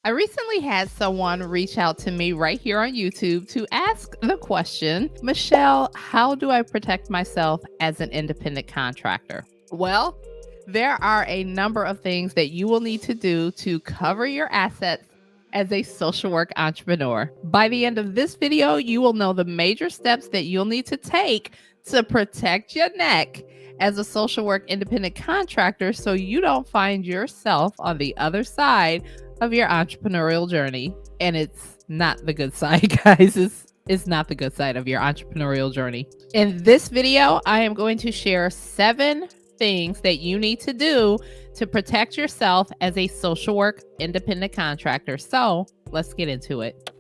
I recently had someone reach out to me right here on YouTube to ask the question, Michelle, how do I protect myself as an independent contractor? Well, there are a number of things that you will need to do to cover your assets as a social work entrepreneur. By the end of this video, you will know the major steps that you'll need to take to protect your neck as a social work independent contractor so you don't find yourself on the other side of your entrepreneurial journey. And it's not the good side, guys. It's not the good side of your entrepreneurial journey. In this video, I am going to share 7 things that you need to do to protect yourself as a social work independent contractor. So let's get into it.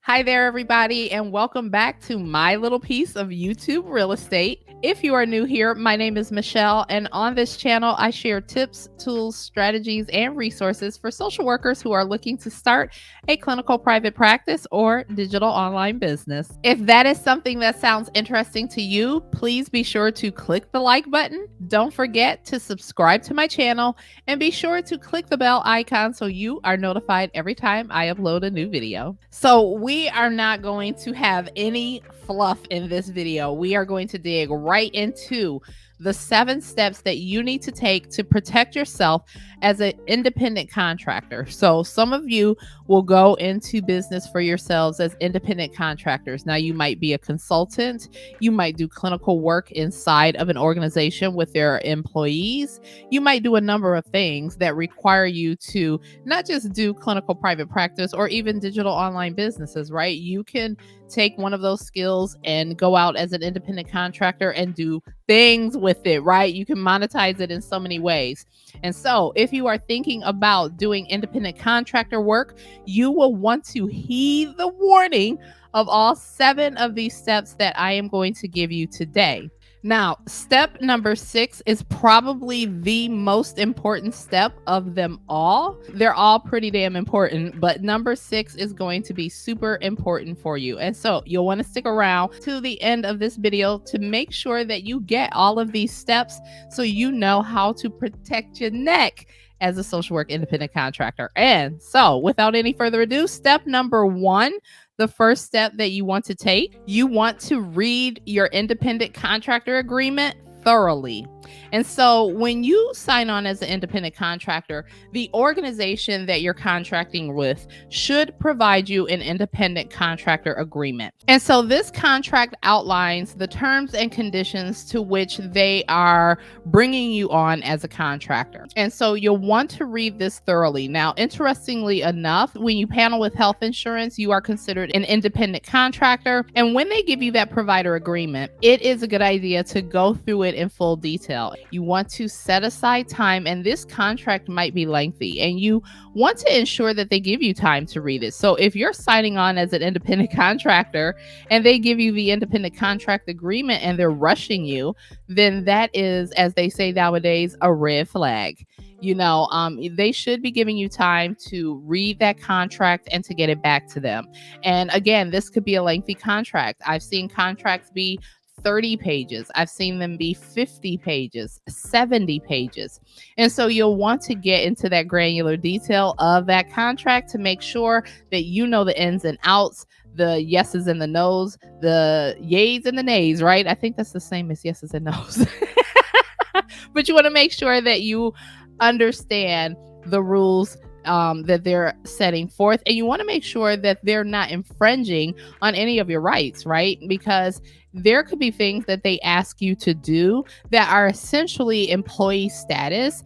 Hi there, everybody, and welcome back to my little piece of YouTube real estate. If you are new here, my name is Michelle, and on this channel, I share tips, tools, strategies, and resources for social workers who are looking to start a clinical private practice or digital online business. If that is something that sounds interesting to you, please be sure to click the like button. Don't forget to subscribe to my channel and be sure to click the bell icon so you are notified every time I upload a new video. So we are not going to have any fluff in this video. We are going to dig right into the 7 steps that you need to take to protect yourself as an independent contractor. So some of you will go into business for yourselves as independent contractors. Now, you might be a consultant. You might do clinical work inside of an organization with their employees. You might do a number of things that require you to not just do clinical private practice or even digital online businesses, right? You can take one of those skills and go out as an independent contractor and do things with it, right? You can monetize it in so many ways. And so if you are thinking about doing independent contractor work, you will want to heed the warning of all 7 of these steps that I am going to give you today. Now, step number 6 is probably the most important step of them all. They're all pretty damn important, but number 6 is going to be super important for you. And so you'll want to stick around to the end of this video to make sure that you get all of these steps so you know how to protect your neck as a social work independent contractor. And so without any further ado, step number 1, the first step that you want to take, you want to read your independent contractor agreement thoroughly. And so when you sign on as an independent contractor, the organization that you're contracting with should provide you an independent contractor agreement. And so this contract outlines the terms and conditions to which they are bringing you on as a contractor. And so you'll want to read this thoroughly. Now, interestingly enough, when you panel with health insurance, you are considered an independent contractor. And when they give you that provider agreement, it is a good idea to go through it in full detail. You want to set aside time, and this contract might be lengthy, and you want to ensure that they give you time to read it. So if you're signing on as an independent contractor and they give you the independent contract agreement and they're rushing you, then that is, as they say nowadays, a red flag. They should be giving you time to read that contract and to get it back to them. And again, this could be a lengthy contract. I've seen contracts be 30 pages. I've seen them be 50 pages, 70 pages. And so you'll want to get into that granular detail of that contract to make sure that you know the ins and outs, the yeses and the nos, the yays and the nays, right? I think that's the same as yeses and nos. But you want to make sure that you understand the rules that they're setting forth, and you want to make sure that they're not infringing on any of your rights, right? Because there could be things that they ask you to do that are essentially employee status.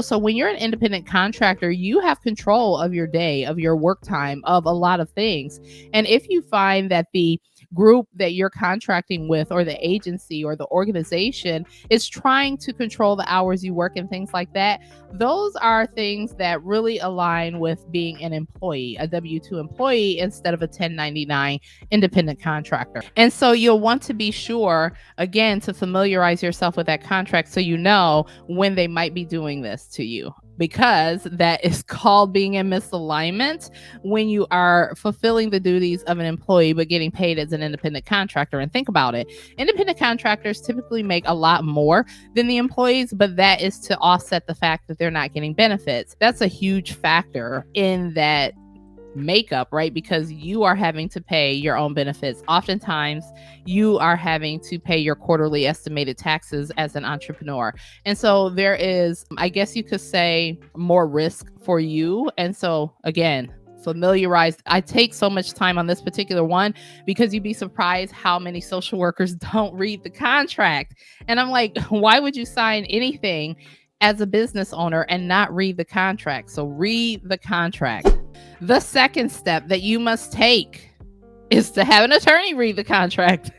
So when you're an independent contractor, you have control of your day, of your work time, of a lot of things. And if you find that the group that you're contracting with, or the agency or the organization, is trying to control the hours you work and things like that, those are things that really align with being an employee, a W-2 employee, instead of a 1099 independent contractor. And so you'll want to be sure, again, to familiarize yourself with that contract so you know when they might be doing this to you. because that is called being in misalignment when you are fulfilling the duties of an employee but getting paid as an independent contractor. And think about it. Independent contractors typically make a lot more than the employees, but that is to offset the fact that they're not getting benefits. That's a huge factor in that makeup, right? Because you are having to pay your own benefits. Oftentimes, you are having to pay your quarterly estimated taxes as an entrepreneur. And so there is, I guess you could say, more risk for you. And so again, familiarized. I take so much time on this particular one because you'd be surprised how many social workers don't read the contract. And I'm like, why would you sign anything as a business owner and not read the contract? So read the contract. The second step that you must take is to have an attorney read the contract.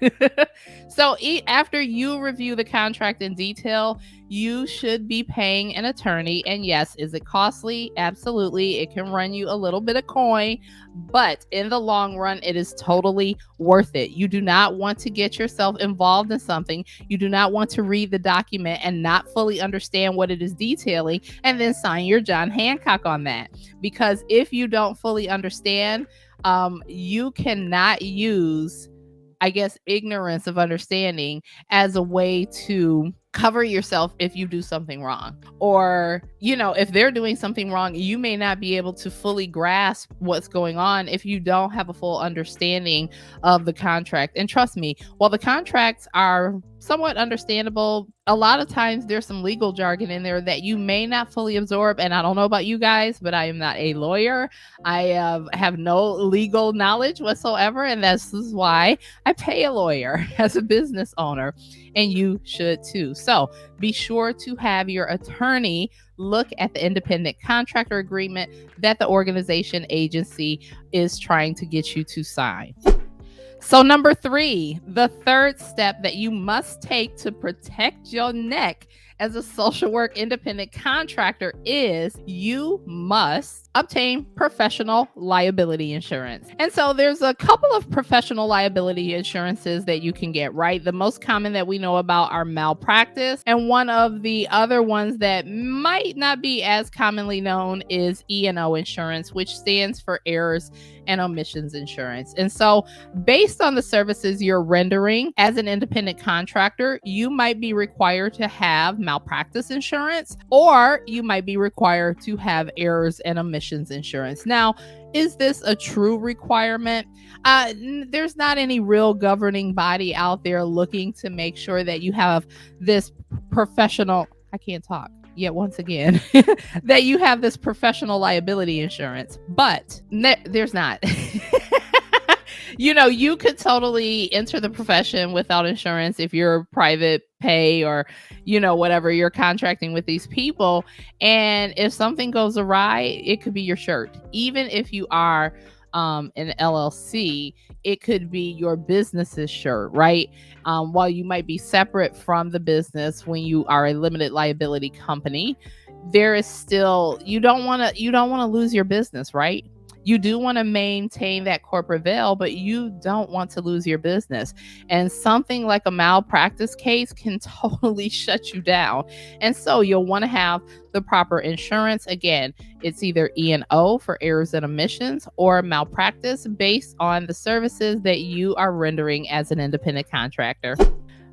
So after you review the contract in detail, you should be paying an attorney. And yes, is it costly? Absolutely. It can run you a little bit of coin, but in the long run, it is totally worth it. You do not want to get yourself involved in something. You do not want to read the document and not fully understand what it is detailing and then sign your John Hancock on that. Because if you don't fully understand, you cannot use, I guess, ignorance of understanding as a way to cover yourself if you do something wrong. Or, if they're doing something wrong, you may not be able to fully grasp what's going on if you don't have a full understanding of the contract. And trust me, while the contracts are somewhat understandable, a lot of times there's some legal jargon in there that you may not fully absorb. And I don't know about you guys, but I am not a lawyer. I have no legal knowledge whatsoever. And this is why I pay a lawyer as a business owner. And you should too. So be sure to have your attorney look at the independent contractor agreement that the organization agency is trying to get you to sign. So number 3, the third step that you must take to protect your neck as a social work independent contractor is you must obtain professional liability insurance. And so there's a couple of professional liability insurances that you can get, right? The most common that we know about are malpractice. And one of the other ones that might not be as commonly known is E&O insurance, which stands for errors and omissions insurance. And so based on the services you're rendering as an independent contractor, you might be required to have malpractice insurance, or you might be required to have errors and omissions insurance. Now, is this a true requirement? There's not any real governing body out there looking to make sure that you have this professional, I can't talk yet once again, that you have this professional liability insurance, but there's not. You could totally enter the profession without insurance if you're private pay or, whatever, you're contracting with these people. And if something goes awry, it could be your shirt. Even if you are an LLC, it could be your business's shirt, right? While you might be separate from the business when you are a limited liability company, there is still, you don't want to lose your business, right? You do want to maintain that corporate veil, but you don't want to lose your business. And something like a malpractice case can totally shut you down. And so you'll want to have the proper insurance. Again, it's either E&O for errors and omissions or malpractice based on the services that you are rendering as an independent contractor.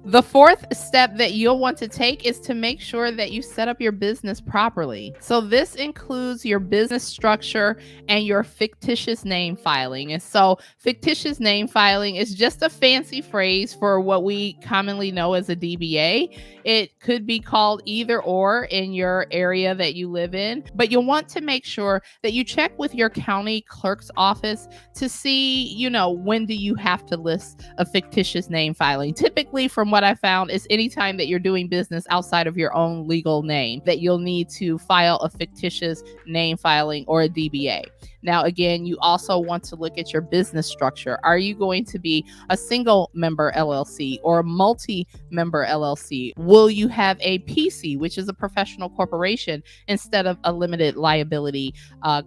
The fourth step that you'll want to take is to make sure that you set up your business properly. So this includes your business structure and your fictitious name filing. And so fictitious name filing is just a fancy phrase for what we commonly know as a DBA. It could be called either or in your area that you live in, but you'll want to make sure that you check with your county clerk's office to see, when do you have to list a fictitious name filing. Typically, from what I found, is anytime that you're doing business outside of your own legal name that you'll need to file a fictitious name filing or a DBA. Now, again, you also want to look at your business structure. Are you going to be a single member LLC or a multi-member LLC? Will you have a PC, which is a professional corporation, instead of a limited liability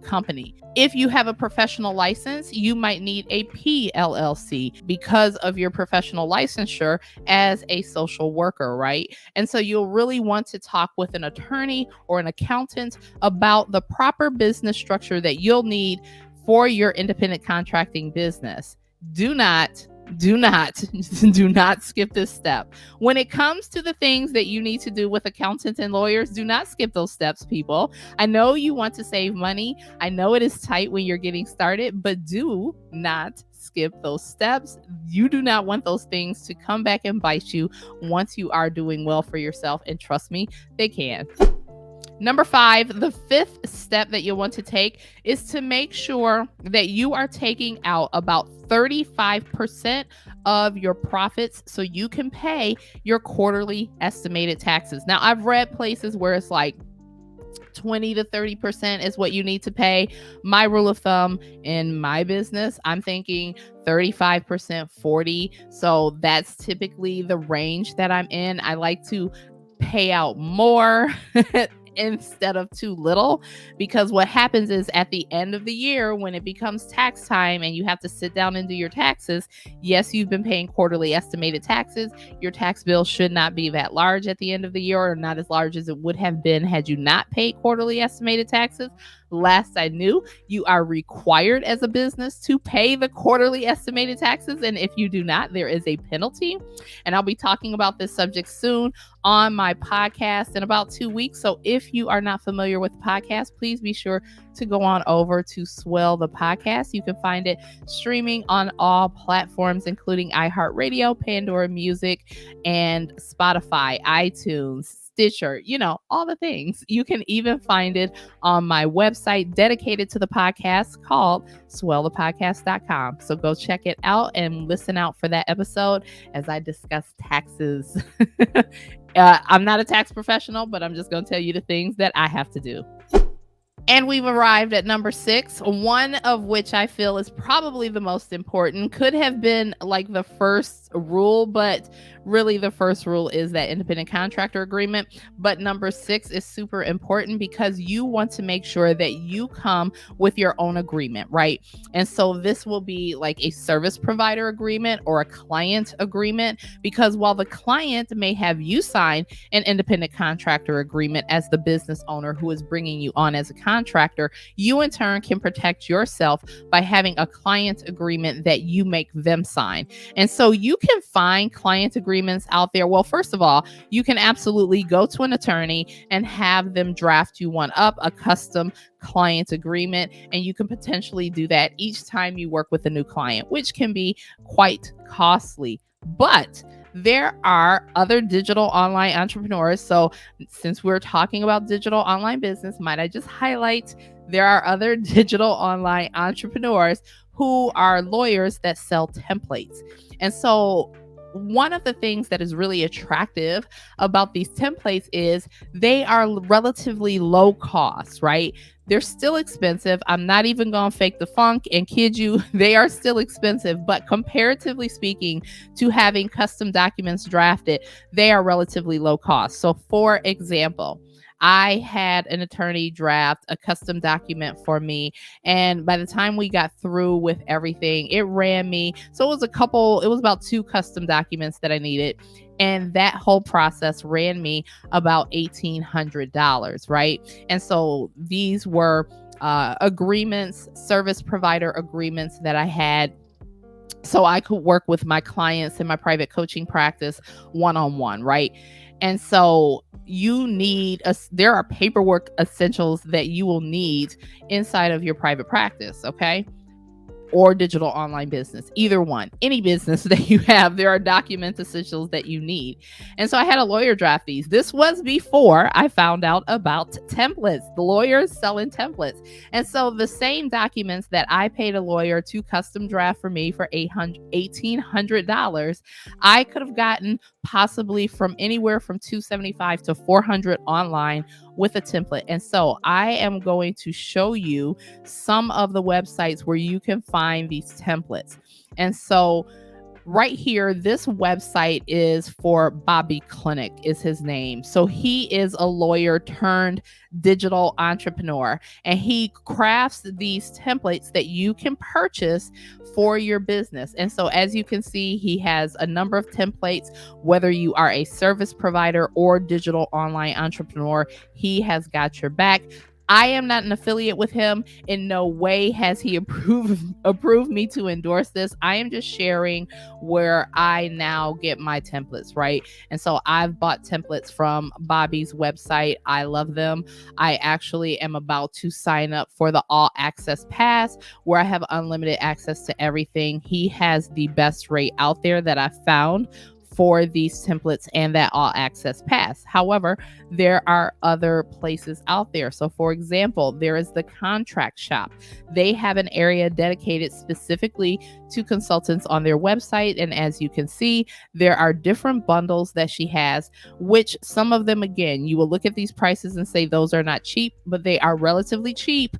company? If you have a professional license, you might need a PLLC because of your professional licensure as as a social worker, right? And so you'll really want to talk with an attorney or an accountant about the proper business structure that you'll need for your independent contracting business. Do not do not do not skip this step. When it comes to the things that you need to do with accountants and lawyers, do not skip those steps, people. I know you want to save money. I know it is tight when you're getting started, but do not skip those steps. You do not want those things to come back and bite you once you are doing well for yourself, and trust me, they can. Number 5, the 5th step that you'll want to take is to make sure that you are taking out about 35% of your profits so you can pay your quarterly estimated taxes. Now, I've read places where it's like 20 to 30% is what you need to pay. My rule of thumb in my business, I'm thinking 35%, 40. So that's typically the range that I'm in. I like to pay out more instead of too little, because what happens is at the end of the year, when it becomes tax time and you have to sit down and do your taxes, yes, you've been paying quarterly estimated taxes. Your tax bill should not be that large at the end of the year, or not as large as it would have been had you not paid quarterly estimated taxes. Last I knew, you are required as a business to pay the quarterly estimated taxes. And if you do not, there is a penalty. And I'll be talking about this subject soon on my podcast in about 2 weeks. So if you are not familiar with the podcast, please be sure to go on over to Swell the Podcast. You can find it streaming on all platforms, including iHeartRadio, Pandora Music, and Spotify, iTunes, Stitcher, all the things. You can even find it on my website dedicated to the podcast called swellthepodcast.com. So go check it out and listen out for that episode as I discuss taxes. I'm not a tax professional, but I'm just going to tell you the things that I have to do. And we've arrived at number 6, one of which I feel is probably the most important. Could have been like the first rule, but really the first rule is that independent contractor agreement. But number 6 is super important because you want to make sure that you come with your own agreement, right? And so this will be like a service provider agreement or a client agreement, because while the client may have you sign an independent contractor agreement as the business owner who is bringing you on as a contractor, you in turn can protect yourself by having a client agreement that you make them sign. And so you can find client agreements out there. Well, first of all, you can absolutely go to an attorney and have them draft you one up, a custom client agreement, and you can potentially do that each time you work with a new client, which can be quite costly. But there are other digital online entrepreneurs. So since we're talking about digital online business, might I just highlight there are other digital online entrepreneurs who are lawyers that sell templates. And so one of the things that is really attractive about these templates is they are relatively low cost, right? They're still expensive. I'm not even going to fake the funk and kid you. They are still expensive, but comparatively speaking to having custom documents drafted, they are relatively low cost. So for example, I had an attorney draft a custom document for me. And by the time we got through with everything, it ran me. So it was about 2 custom documents that I needed. And that whole process ran me about $1,800, right? And so these were agreements, service provider agreements that I had, so I could work with my clients in my private coaching practice one-on-one, right? And so there are paperwork essentials that you will need inside of your private practice, okay? Or digital online business, either one, any business that you have, there are document essentials that you need. And so I had a lawyer draft these. This was before I found out about templates, the lawyers selling templates. And so the same documents that I paid a lawyer to custom draft for me for $1,800, I could have gotten possibly from anywhere from $275 to $400 online with a template. And so I am going to show you some of the websites where you can find these templates. And so right here, this website is for Bobby Clinic is his name. So he is a lawyer turned digital entrepreneur, and he crafts these templates that you can purchase for your business. And so as you can see, he has a number of templates, whether you are a service provider or digital online entrepreneur, he has got your back. I am not an affiliate with him. In no way has he approved me to endorse this. I am just sharing where I now get my templates, right? And so I've bought templates from Bobby's website. I love them. I actually am about to sign up for the All Access Pass, where I have unlimited access to everything. He has the best rate out there that I've found for these templates and that All Access Pass. However, there are other places out there. So for example, there is the Contract Shop. They have an area dedicated specifically to consultants on their website. And as you can see, there are different bundles that she has, which some of them, again, you will look at these prices and say those are not cheap, but they are relatively cheap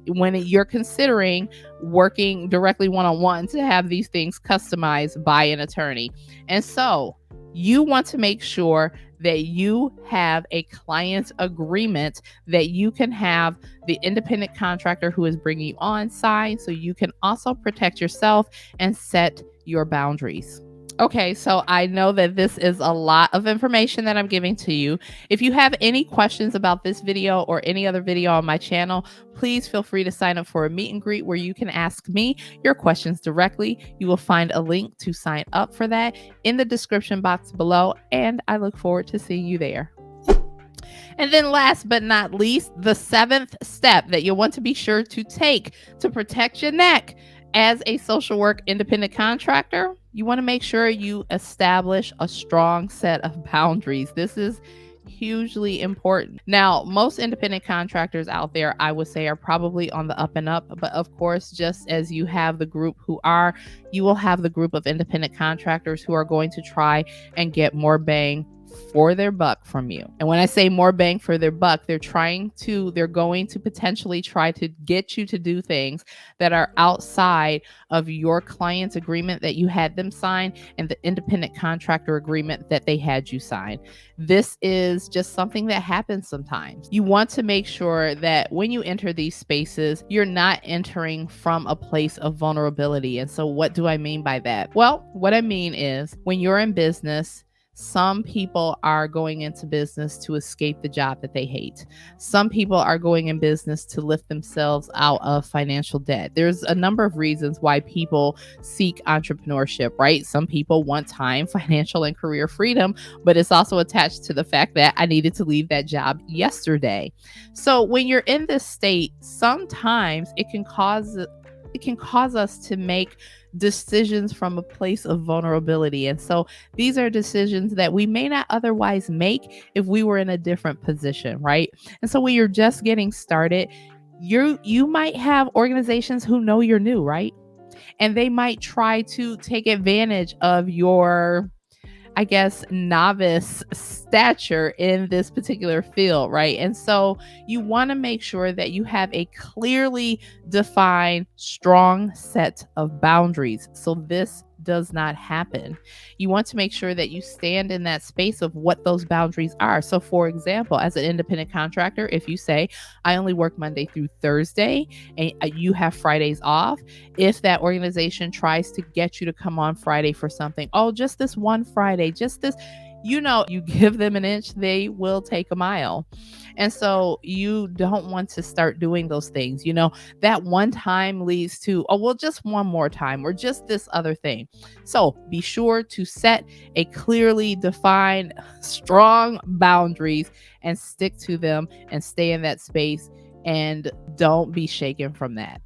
when you're considering working directly one-on-one to have these things customized by an attorney. And so you want to make sure that you have a client agreement that you can have the independent contractor who is bringing you on sign, so you can also protect yourself and set your boundaries. Okay, so I know that this is a lot of information that I'm giving to you. If you have any questions about this video or any other video on my channel, please feel free to sign up for a meet and greet where you can ask me your questions directly. You will find a link to sign up for that in the description box below, and I look forward to seeing you there. And then last but not least, the 7th step that you'll want to be sure to take to protect your neck as a social work independent contractor, you want to make sure you establish a strong set of boundaries. This is hugely important. Now, most independent contractors out there, I would say, are probably on the up and up. But of course, just as you have the group you will have the group of independent contractors who are going to try and get more bang for their buck from you. And when I say more bang for their buck, they're going to potentially try to get you to do things that are outside of your client's agreement that you had them sign and the independent contractor agreement that they had you sign. This is just something that happens sometimes. You want to make sure that when you enter these spaces, you're not entering from a place of vulnerability. And so what do I mean by that? Well, what I mean is when you're in business, some people are going into business to escape the job that they hate. Some people are going in business to lift themselves out of financial debt. There's a number of reasons why people seek entrepreneurship, right? Some people want time, financial, and career freedom, but it's also attached to the fact that I needed to leave that job yesterday. So when you're in this state, sometimes it can cause us to make decisions from a place of vulnerability. And so these are decisions that we may not otherwise make if we were in a different position, right? And so when you're just getting started, you might have organizations who know you're new, right? And they might try to take advantage of your, I guess, novice stature in this particular field, right? And so you want to make sure that you have a clearly defined, strong set of boundaries so this does not happen. You want to make sure that you stand in that space of what those boundaries are. So for example, as an independent contractor, if you say, I only work Monday through Thursday and you have Fridays off, if that organization tries to get you to come on Friday for something, oh, just this one Friday, just this, you give them an inch, they will take a mile. And so you don't want to start doing those things. That one time leads to, oh, well, just one more time or just this other thing. So be sure to set a clearly defined, strong boundaries and stick to them and stay in that space and don't be shaken from that.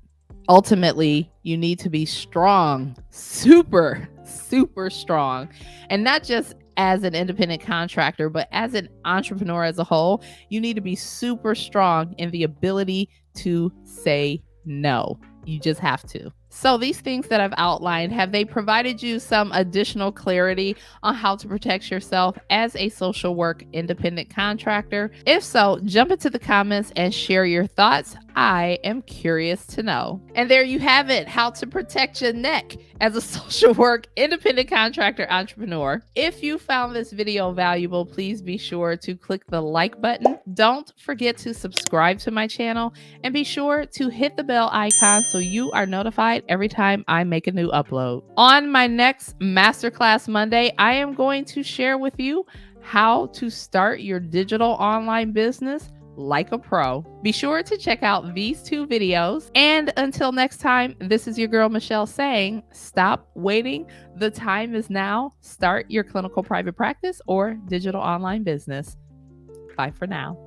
Ultimately, you need to be strong, super, super strong, and not just as an independent contractor, but as an entrepreneur as a whole. You need to be super strong in the ability to say no. You just have to. So these things that I've outlined, have they provided you some additional clarity on how to protect yourself as a social work independent contractor? If so, jump into the comments and share your thoughts. I am curious to know. And there you have it, how to protect your neck as a social work independent contractor entrepreneur. If you found this video valuable, please be sure to click the like button. Don't forget to subscribe to my channel and be sure to hit the bell icon so you are notified every time I make a new upload. On my next Masterclass Monday, I am going to share with you how to start your digital online business like a pro. Be sure to check out these 2 videos. And until next time, this is your girl Michelle saying, stop waiting. The time is now. Start your clinical private practice or digital online business. Bye for now.